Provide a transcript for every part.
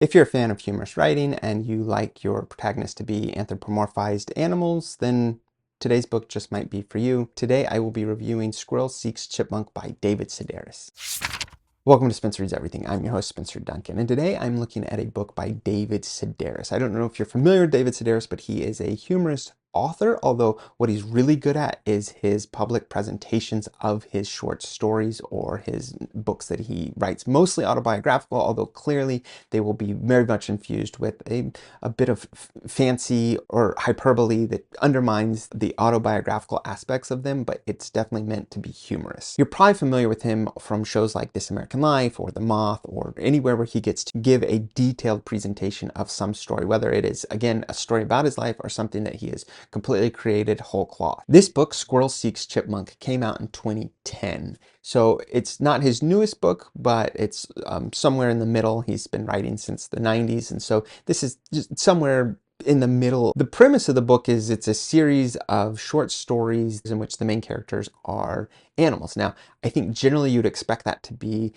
If you're a fan of humorous writing and you like your protagonist to be anthropomorphized animals, then today's book just might be for you. Today I will be reviewing Squirrel Seeks Chipmunk by David Sedaris. Welcome to Spencer Reads Everything. I'm your host, Spencer Duncan, and today I'm looking at a book by David Sedaris. I don't know if you're familiar with David Sedaris, but he is a humorist author, although what he's really good at is his public presentations of his short stories or his books that he writes, mostly autobiographical, although clearly they will be very much infused with a bit of fancy or hyperbole that undermines the autobiographical aspects of them, but it's definitely meant to be humorous. You're probably familiar with him from shows like This American Life or The Moth or anywhere where he gets to give a detailed presentation of some story, whether it is, again, a story about his life or something that he has completely created whole cloth. This book, Squirrel Seeks Chipmunk, came out in 2010. So it's not his newest book, but it's somewhere in the middle. He's been writing since the 90s, and so this is just somewhere in the middle. The premise of the book is it's a series of short stories in which the main characters are animals. Now, I think generally you'd expect that to be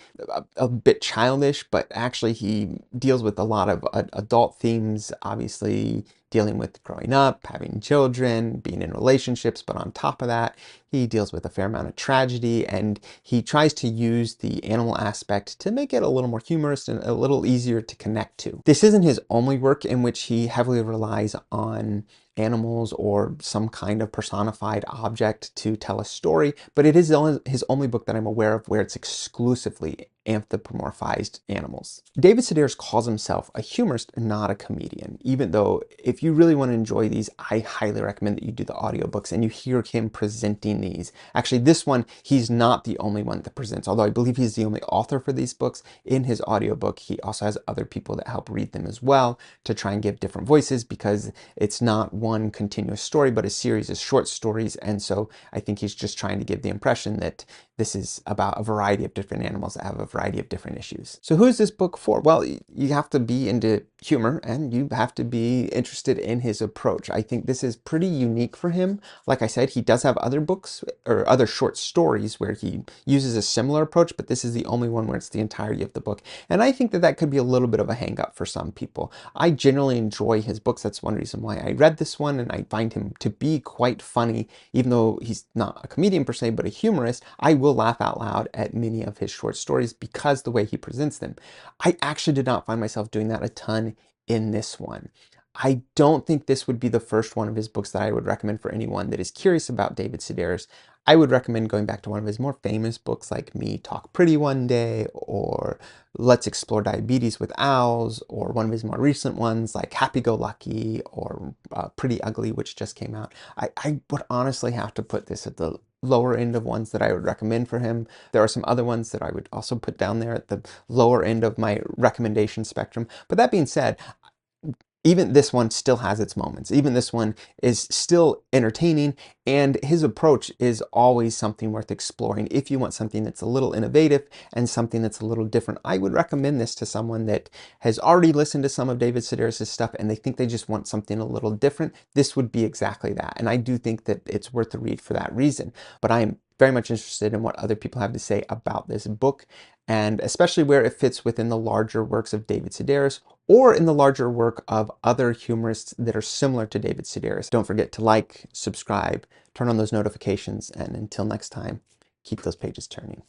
a bit childish, but actually he deals with a lot of adult themes, obviously dealing with growing up, having children, being in relationships, but on top of that, he deals with a fair amount of tragedy, and he tries to use the animal aspect to make it a little more humorous and a little easier to connect to. This isn't his only work in which he heavily relies on animals or some kind of personified object to tell a story, but it is his only book that I'm aware of where it's exclusively anthropomorphized animals. David Sedaris calls himself a humorist, not a comedian, even though if you really want to enjoy these, I highly recommend that you do the audiobooks and you hear him presenting these. Actually, this one, he's not the only one that presents, although I believe he's the only author for these books. In his audiobook, he also has other people that help read them as well to try and give different voices, because it's not one continuous story, but a series of short stories. And so I think he's just trying to give the impression that this is about a variety of different animals that have a variety of different issues. So who is this book for? Well, you have to be into humor and you have to be interested in his approach. I think this is pretty unique for him. Like I said, he does have other books or other short stories where he uses a similar approach, but this is the only one where it's the entirety of the book. And I think that that could be a little bit of a hang up for some people. I generally enjoy his books. That's one reason why I read this one, and I find him to be quite funny, even though he's not a comedian per se, but a humorist. I will laugh out loud at many of his short stories because the way he presents them. I actually did not find myself doing that a ton in this one. I don't think this would be the first one of his books that I would recommend for anyone that is curious about David Sedaris. I would recommend going back to one of his more famous books like Me Talk Pretty One Day, or Let's Explore Diabetes with Owls, or one of his more recent ones like Happy Go Lucky or Pretty Ugly, which just came out. I would honestly have to put this at the lower end of ones that I would recommend for him. There are some other ones that I would also put down there at the lower end of my recommendation spectrum. But that being said, even this one still has its moments. Even this one is still entertaining, and his approach is always something worth exploring. If you want something that's a little innovative and something that's a little different, I would recommend this to someone that has already listened to some of David Sedaris' stuff and they think they just want something a little different. This would be exactly that. And I do think that it's worth the read for that reason. But I am very much interested in what other people have to say about this book, and especially where it fits within the larger works of David Sedaris or in the larger work of other humorists that are similar to David Sedaris. Don't forget to like, subscribe, turn on those notifications, and until next time, keep those pages turning.